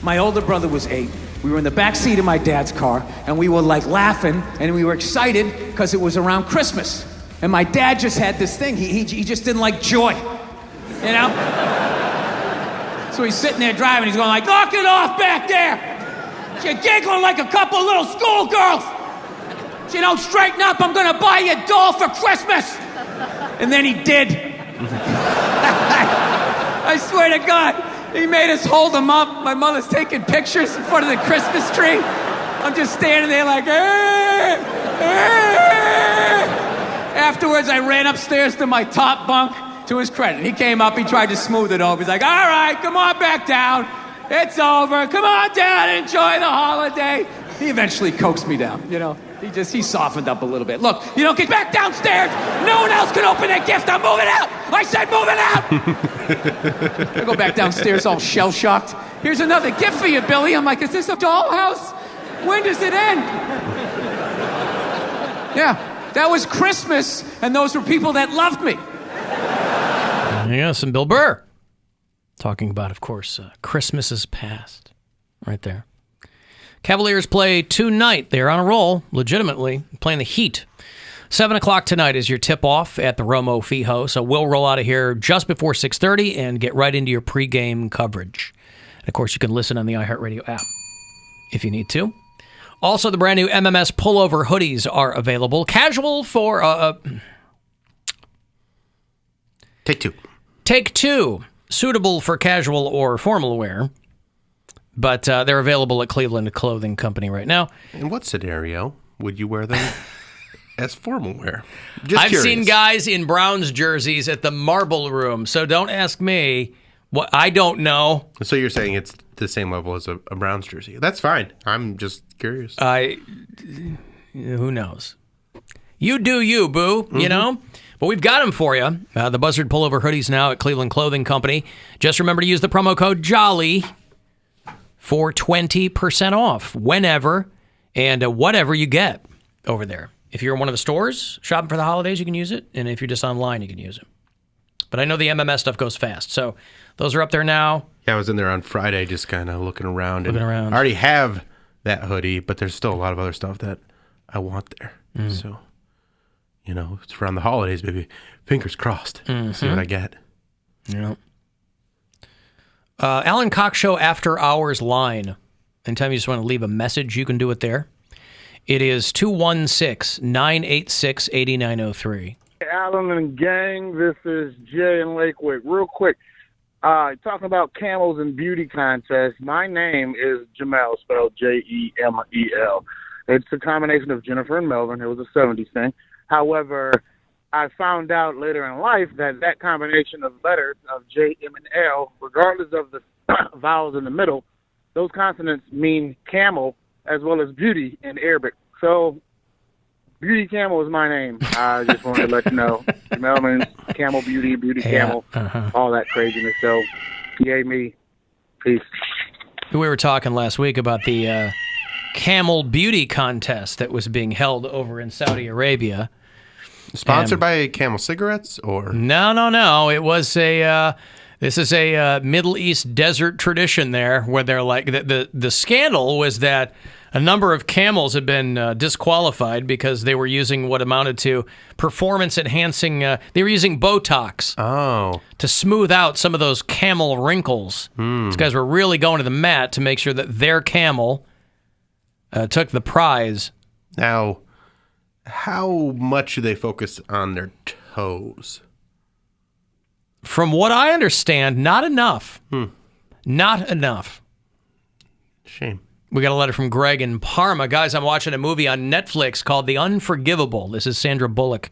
My older brother was 8. We were in the back seat of my dad's car, and we were like laughing, and we were excited because it was around Christmas. And my dad just had this thing. He just didn't like joy, you know? So he's sitting there driving. He's going like, knock it off back there. You're giggling like a couple little schoolgirls. If you don't straighten up, I'm going to buy you a doll for Christmas. And then he did. I swear to God. He made us hold him up. My mother's taking pictures in front of the Christmas tree. I'm just standing there like, eh, eh. Afterwards, I ran upstairs to my top bunk. To his credit, he came up, he tried to smooth it over. He's like, all right, come on back down. It's over. Come on down and enjoy the holiday. He eventually coaxed me down, you know. He softened up a little bit. Look, you don't get back downstairs. No one else can open that gift. I'm moving out. I said moving out. I go back downstairs all shell-shocked. Here's another gift for you, Billy. I'm like, is this a dollhouse? When does it end? Yeah, that was Christmas, and those were people that loved me. Yes, and Bill Burr. Talking about, of course, Christmases past. Right there. Cavaliers play tonight. They're on a roll, legitimately, playing the Heat. 7 o'clock tonight is your tip-off at the Romo Fijo. So we'll roll out of here just before 6:30 and get right into your pregame coverage. And of course, you can listen on the iHeartRadio app if you need to. Also, the brand new MMS pullover hoodies are available. Casual for... Take two. Suitable for casual or formal wear. But they're available at Cleveland Clothing Company right now. In what scenario would you wear them as formal wear? I've seen guys in Browns jerseys at the Marble Room, so don't ask me. What I don't know. So you're saying it's the same level as a Browns jersey? That's fine. I'm just curious. Who knows? You do you, boo. Mm-hmm. You know? But we've got them for you. The Buzzard pullover hoodies now at Cleveland Clothing Company. Just remember to use the promo code JOLLY for 20% off whenever and whatever you get over there. If you're in one of the stores shopping for the holidays, you can use it. And if you're just online, you can use it. But I know the MMS stuff goes fast. So those are up there now. Yeah, I was in there on Friday just kind of looking around. I already have that hoodie, but there's still a lot of other stuff that I want there. So... you know, it's around the holidays, baby. Fingers crossed. See what I get. Yeah. Alan Cox Show After Hours line. Anytime you just want to leave a message, you can do it there. It is 216-986-8903. Alan and gang, this is Jay in Lakewood. Real quick, talking about camels and beauty contests, my name is Jamel, spelled J-E-M-E-L. It's a combination of Jennifer and Melvin. It was a 70s thing. However, I found out later in life that combination of letters of J, M, and L, regardless of the vowels in the middle, those consonants mean camel as well as beauty in Arabic. So, Beauty Camel is my name. I just wanted to let you know. Melvin, Camel Beauty, Beauty Camel, all that craziness. So, yay me. Peace. We were talking last week about the Camel Beauty Contest that was being held over in Saudi Arabia. Sponsored by Camel Cigarettes, or no? It was this is a Middle East desert tradition there, where they're like the scandal was that a number of camels had been disqualified because they were using what amounted to performance enhancing. They were using Botox to smooth out some of those camel wrinkles. These guys were really going to the mat to make sure that their camel took the prize. Now, how much do they focus on their toes? From what I understand, not enough. Not enough. Shame. We got a letter from Greg in Parma. Guys, I'm watching a movie on Netflix called The Unforgivable. This is Sandra Bullock.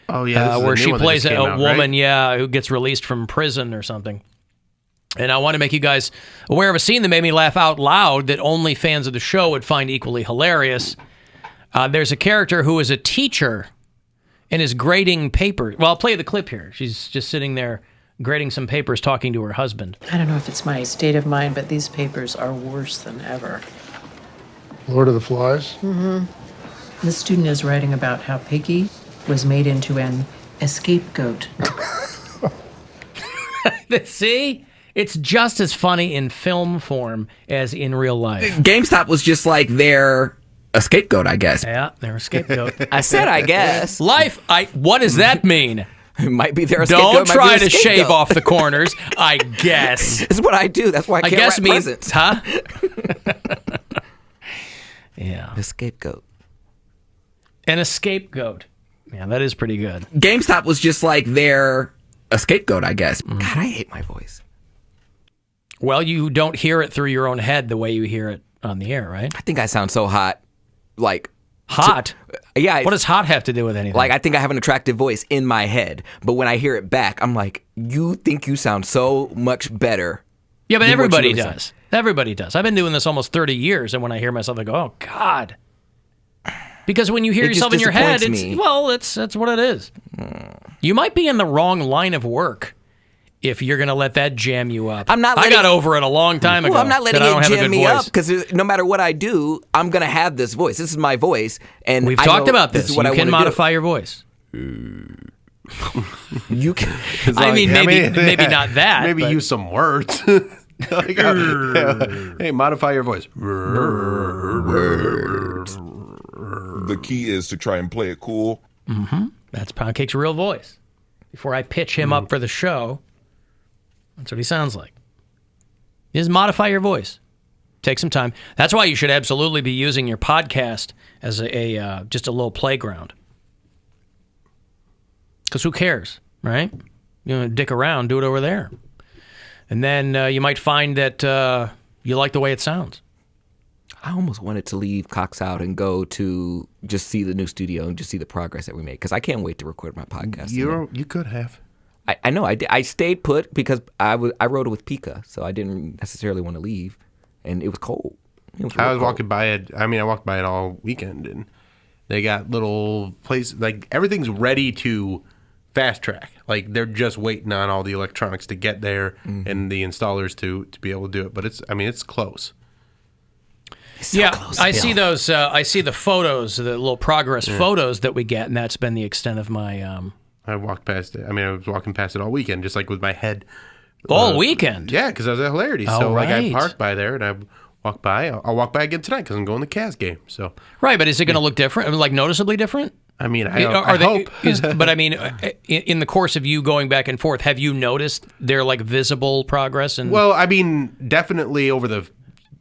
Oh, yeah. Where she plays a woman, right? who gets released from prison or something. And I want to make you guys aware of a scene that made me laugh out loud that only fans of the show would find equally hilarious. There's a character who is a teacher and is grading papers. Well, I'll play the clip here. She's just sitting there grading some papers, talking to her husband. I don't know if it's my state of mind, but these papers are worse than ever. Lord of the Flies? Mm-hmm. The student is writing about how Piggy was made into an escape goat. See? It's just as funny in film form as in real life. GameStop was just like a scapegoat, I guess. Yeah, they're a scapegoat. I said, I guess. Life, what does that mean? It might be their scapegoat. Don't try to shave off the corners, I guess. It's what I do. That's why I can't guess wrap presents. Huh? Yeah. The scapegoat. And a scapegoat. Yeah, that is pretty good. GameStop was just like a scapegoat, I guess. God, I hate my voice. Well, you don't hear it through your own head the way you hear it on the air, right? I think I sound so hot. Hot? Yeah. What does hot have to do with anything? I think I have an attractive voice in my head, but when I hear it back, I'm like, you think you sound so much better. Yeah, but everybody really does. Everybody does. I've been doing this almost 30 years, and when I hear myself, I go, oh, God. Because when you hear yourself in your head, that's what it is. You might be in the wrong line of work if you're going to let that jam you up. I got over it a long time ago. Well, I'm not letting it jam me up because no matter what I do, I'm going to have this voice. This is my voice. And we've talked about this. You can modify your voice. You can. Maybe not that. Maybe use some words. Hey, modify your voice. Words. The key is to try and play it cool. Mm-hmm. That's Poundcake's real voice. Before I pitch him up for the show, that's what he sounds like. Just modify your voice. Take some time. That's why you should absolutely be using your podcast as just a little playground. Because who cares, right? You know, dick around, do it over there. And then you might find that you like the way it sounds. I almost wanted to leave Cox out and go to just see the new studio and just see the progress that we made because I can't wait to record my podcast. You could have. I know. I stayed put because I wrote it with Pika, so I didn't necessarily want to leave, and it was cold. I was walking by it. I walked by it all weekend, and they got little places like everything's ready to fast track. Like they're just waiting on all the electronics to get there and the installers to be able to do it. But it's close. So close, I see those. I see the photos, the little progress photos that we get, and that's been the extent of my. I walked past it. I was walking past it all weekend, just like with my head. All weekend? Yeah, because I was at Hilarity. Oh, so right. I parked by there, and I walked by. I'll walk by again tonight because I'm going to the Cavs game. So right, but is it going to look different? Like noticeably different? I hope. But in the course of you going back and forth, have you noticed their visible progress? Well, definitely over the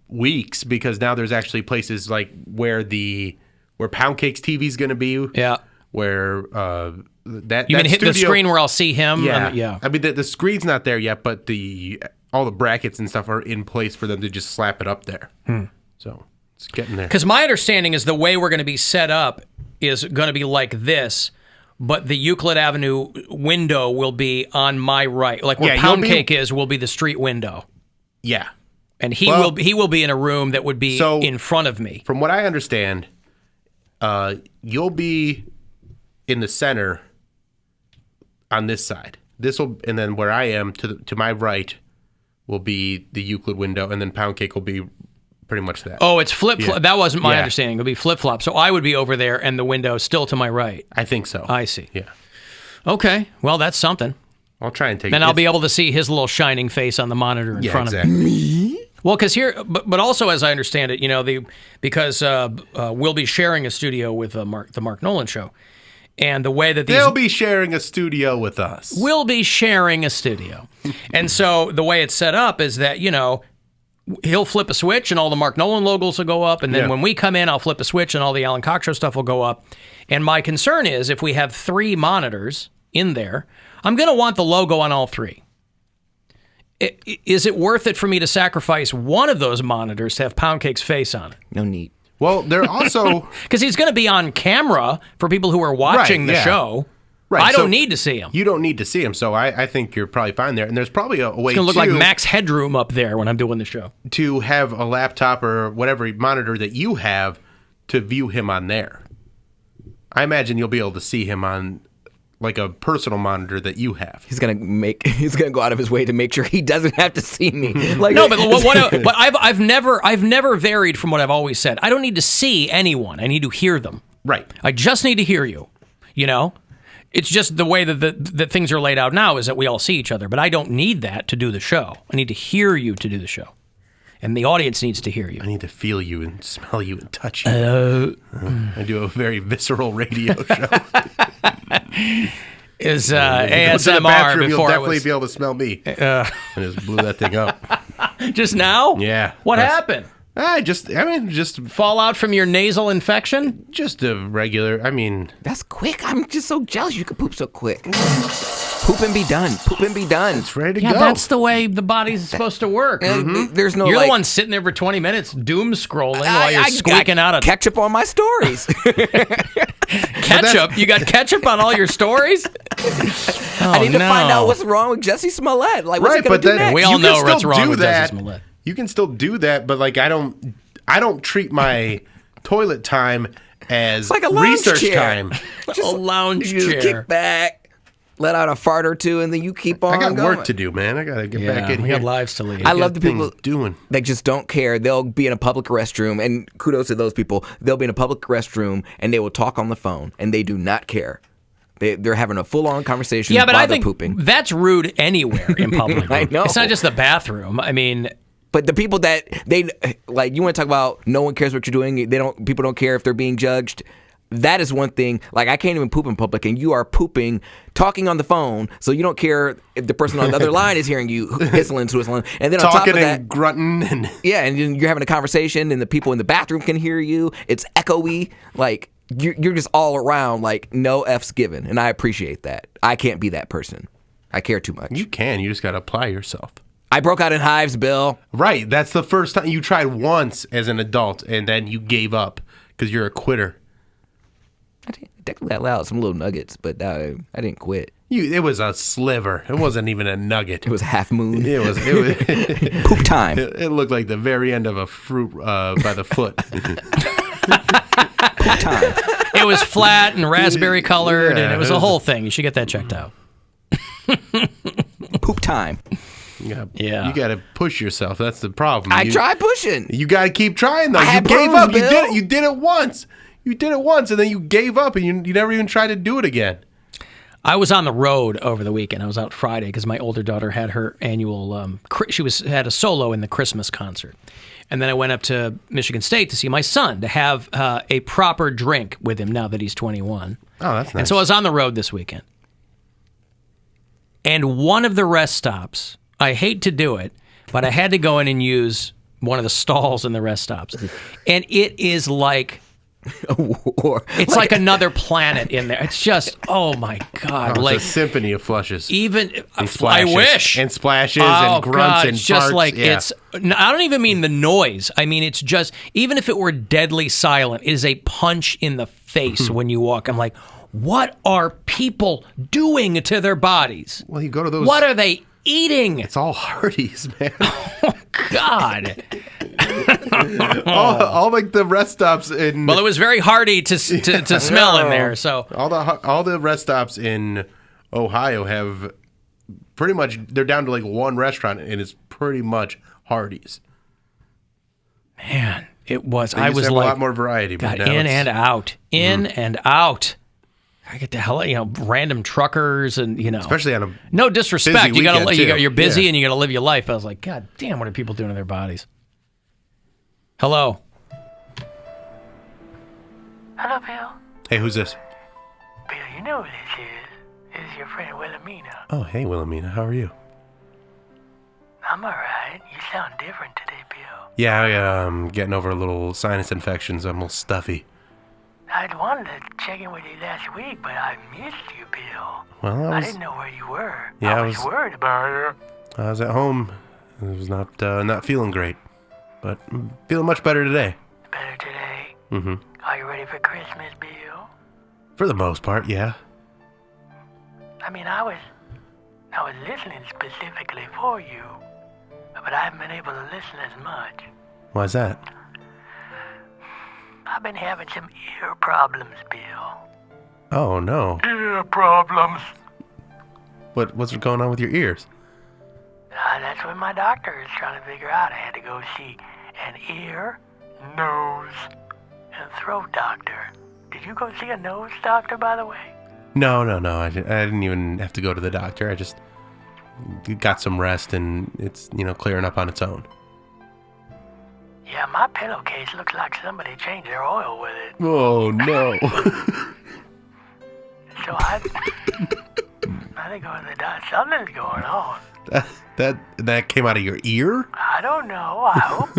weeks because now there's actually places like where Poundcake's TV is going to be. Yeah. Where you mean hit the screen where I'll see him? Yeah. The screen's not there yet, but all the brackets and stuff are in place for them to just slap it up there. So it's getting there. Because my understanding is the way we're going to be set up is going to be like this, but the Euclid Avenue window will be on my right. Like where Poundcake will be the street window. Yeah. And he will be in a room that would be in front of me. From what I understand, you'll be in the center on this side. And then where I am to my right will be the Euclid window, and then Poundcake will be pretty much that. Oh, it's flip-flop. That wasn't my understanding. It'll be flip-flop. So I would be over there, and the window still to my right. I think so. I see. Yeah. Okay. Well, that's something. I'll try and take it. Then I'll be able to see his little shining face on the monitor in front of me. Well, because here, but also as I understand it, because we'll be sharing a studio with the Mark Nolan Show, and the way that they'll be sharing a studio with us. We'll be sharing a studio, and so the way it's set up is that he'll flip a switch and all the Mark Nolan logos will go up, and then when we come in, I'll flip a switch and all the Alan Cox Show stuff will go up. And my concern is if we have 3 monitors in there, I'm going to want the logo on all 3. Is it worth it for me to sacrifice one of those monitors to have Poundcake's face on it? No need. Well, they're also... Because he's going to be on camera for people who are watching the show. Right. I don't need to see him. You don't need to see him, so I think you're probably fine there. And there's probably a way it's going to look like Max Headroom up there when I'm doing the show. To have a laptop or whatever monitor that you have to view him on there. I imagine you'll be able to see him on... like a personal monitor that you have. He's gonna go out of his way to make sure he doesn't have to see me. No, but I've never varied from what I've always said. I don't need to see anyone. I need to hear them. Right. I just need to hear you. It's just the way that things are laid out now is that we all see each other. But I don't need that to do the show. I need to hear you to do the show. And the audience needs to hear you. I need to feel you and smell you and touch you. I do a very visceral radio show. Is If you go to the ASMR bathroom, before you'll I definitely was... be able to smell me. I just blew that thing up. Just now? Yeah. What happened? Just Fallout from your nasal infection? Just a regular, That's quick. I'm just so jealous you could poop so quick. Poop and be done. Poop and be done. It's ready to Yeah, go. that's the way the body's supposed to work. There's no You're like, the one sitting there for 20 minutes doom scrolling while you're squeaking out a ketchup on my stories. ketchup. You got ketchup on all your stories? I need to find out what's wrong with Jesse Smollett. Like, what's he gonna do next? We all know what's wrong with that. Jesse Smollett. You can still do that, but like I don't treat my toilet time as like a lounge research chair. time. Just a lounge You just chair. kick back, let out a fart or two, and then you keep on I got going. work to do, man. I gotta get back in we here. got lives to lead. I love the people doing that just don't care. They'll be in a public restroom, and kudos to those people. They'll be in a public restroom, and they will talk on the phone, and they do not care. They're having a full-on conversation Yeah, but while I they're think pooping. that's rude anywhere in public. I know. It's not just the bathroom. I mean... But the people that they like, you want to talk about no one cares what you're doing. People don't care if they're being judged. That is one thing. Like, I can't even poop in public, and you are pooping, talking on the phone, so you don't care if the person on the other line is hearing you whistling, and then on top talking of that, and grunting and yeah, and then you're having a conversation, and the people in the bathroom can hear you. It's echoey. Like, you're just all around. Like, no F's given, and I appreciate that. I can't be that person. I care too much. You can. You just gotta apply yourself. I broke out in hives, Bill. Right. That's the first time you tried once as an adult, and then you gave up because you're a quitter. I technically let out some little nuggets, but I didn't quit. It was a sliver. It wasn't even a nugget. It was a half moon. It was poop time. It looked like the very end of a fruit by the foot. Poop time. It was flat and raspberry colored, and it was a whole thing. You should get that checked out. Poop time. Yeah. You got to push yourself. That's the problem. I tried pushing. You got to keep trying, though. I You gave bruised, up. Bill. You did it once. You did it once, and then you gave up, and you never even tried to do it again. I was on the road over the weekend. I was out Friday because my older daughter had her annual. Had a solo in the Christmas concert, and then I went up to Michigan State to see my son to have a proper drink with him now that he's 21. Oh, that's nice. And so I was on the road this weekend, and one of the rest stops. I hate to do it, but I had to go in and use one of the stalls in the rest stops, and it is like. It's like another planet in there. It's just, oh my God. It's like a symphony of flushes. Even, and splashes, I wish. And splashes and grunts God, and it's just farts. like, Yeah. it's, I don't even mean the noise. I mean, it's just, even if it were deadly silent, it is a punch in the face when you walk. I'm like, what are people doing to their bodies? Well, you go to those. What are they eating? It's all Hardee's, man. Oh, God. all like the rest stops in. Well, it was very hearty to smell in there. So all the rest stops in Ohio have pretty much. They're down to like one restaurant, and it's pretty much Hardee's. Man, it was. They I used to was have like a lot more variety. Got but now in it's- and out, and out. I get the hell, random truckers and especially on a no disrespect. busy weekend, too. You're busy Yeah. and you got to live your life. I was like, God damn, what are people doing to their bodies? Hello. Hello, Bill. Hey, who's this? Bill, you know who this is. This is your friend Wilhelmina. Oh, hey, Wilhelmina. How are you? I'm alright. You sound different today, Bill. Yeah, I'm getting over a little sinus infections. I'm a little stuffy. I'd wanted to check in with you last week, but I missed you, Bill. Well, I didn't know where you were. Yeah, I was worried about you. I was at home. I was not feeling great, but I'm feeling much better today. Better today? Mm-hmm. Are you ready for Christmas, Bill? For the most part, yeah. I mean, I was listening specifically for you, but I haven't been able to listen as much. Why's that? I've been having some ear problems, Bill. Oh no. Ear problems. What's going on with your ears? That's what my doctor is trying to figure out. I had to go see an ear, nose, and throat doctor. Did you go see a nose doctor, by the way? No. I didn't even have to go to the doctor. I just got some rest, and it's, clearing up on its own. Yeah, my pillowcase looks like somebody changed their oil with it. Oh, no. So I think going to the doctor. Something's going on. That came out of your ear? I don't know. I hope.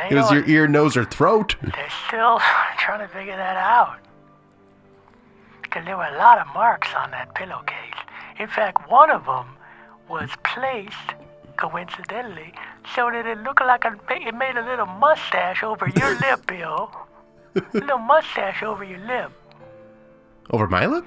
It was your ear, nose, or throat? They're still trying to figure that out. Because there were a lot of marks on that pillowcase. In fact, one of them was placed, coincidentally, so that it looked like it made a little mustache over your lip, Bill. A little mustache over your lip. Over my lip?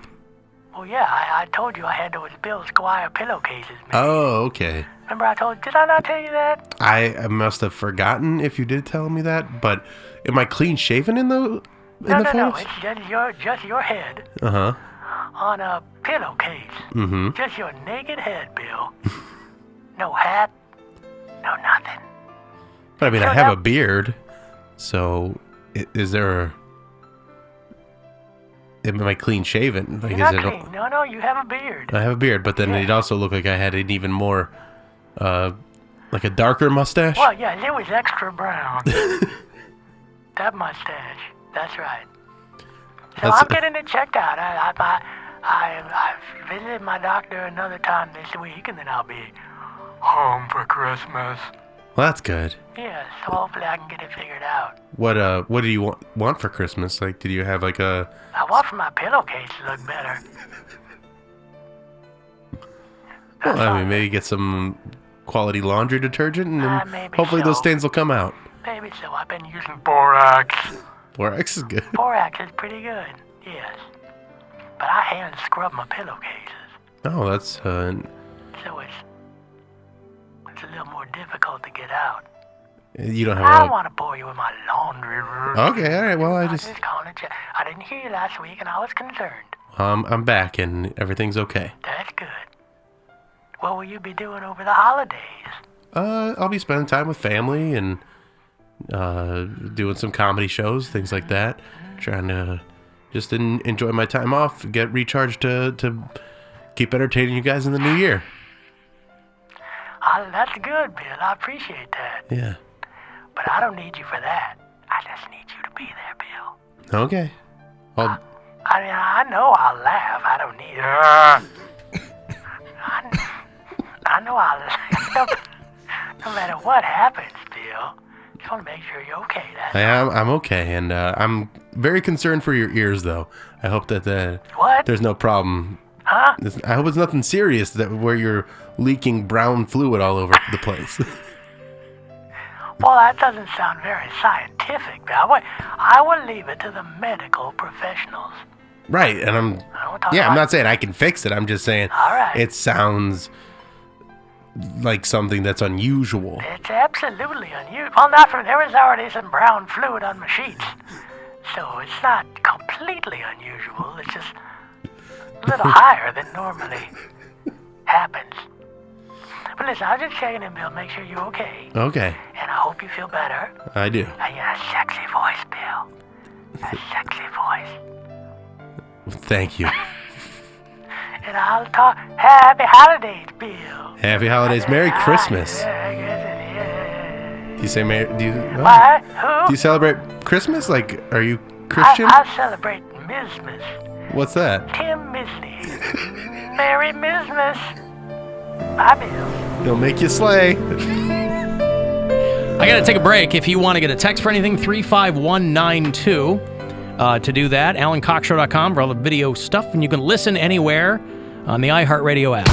Oh, yeah, I told you I had those Bill Squire pillowcases made. Oh, okay. Remember I told you, did I not tell you that? I must have forgotten if you did tell me that, but am I clean shaven in the photos? No, it's just your head. Uh-huh. On a pillowcase. Mm-hmm. Just your naked head, Bill. No hat, no nothing. But I mean, I have a beard, so is there am I clean shaven? You're not clean. No, you have a beard. I have a beard, but then it also looked like I had an even more, like a darker mustache. Well, yeah, it was extra brown. That mustache. That's right. So I'm getting it checked out. I've visited my doctor another time this week, and then I'll be home for Christmas. Well, that's good. Yeah, so hopefully I can get it figured out. What do you want for Christmas? Like, did you have like a... I want for my pillowcase to look better. Well, I mean, maybe get some quality laundry detergent, and then hopefully those stains will come out. Maybe so. I've been using borax. Borax is good. Borax is pretty good, yes. But I hand scrub my pillowcases. Oh, that's... So it's a little more difficult to get out. You don't have I don't want to bore you with my laundry room. Okay, all right. Well, I just calling to check. I didn't hear you last week, and I was concerned. I'm back, and everything's okay. That's good. What will you be doing over the holidays? I'll be spending time with family and doing some comedy shows, things like that. Trying to just enjoy my time off, get recharged to keep entertaining you guys in the new year. That's good, Bill. I appreciate that. Yeah. But I don't need you for that. I just need you to be there, Bill. Okay. Well, I mean, I know I'll laugh. I don't need I know I'll laugh. No matter what happens, Bill. Just want to make sure you're okay. I'm okay, and I'm very concerned for your ears, though. I hope that there's no problem. Huh? I hope it's nothing serious where you're leaking brown fluid all over the place. Well, that doesn't sound very scientific, but I will leave it to the medical professionals. Right, and I'm not saying I can fix it. I'm just saying it sounds like something that's unusual. It's absolutely unusual. Well, there was already some brown fluid on my sheets, so it's not completely unusual. It's just a little higher than normally happens. But listen, I was just checking in, Bill, make sure you're okay. Okay. And I hope you feel better. I do. And you have a sexy voice, Bill. A sexy voice. Thank you. And I'll talk. Happy holidays, Bill. Happy holidays. Merry Christmas. Do you say Merry? What? Who? Do you celebrate Christmas? Like, are you Christian? I celebrate Mizmas. What's that? Tim Misley. Merry Mizmas. Bye, Bill. They'll make you slay. I got to take a break. If you want to get a text for anything, 35192. To do that, AlanCoxShow.com for all the video stuff, and you can listen anywhere on the iHeartRadio app.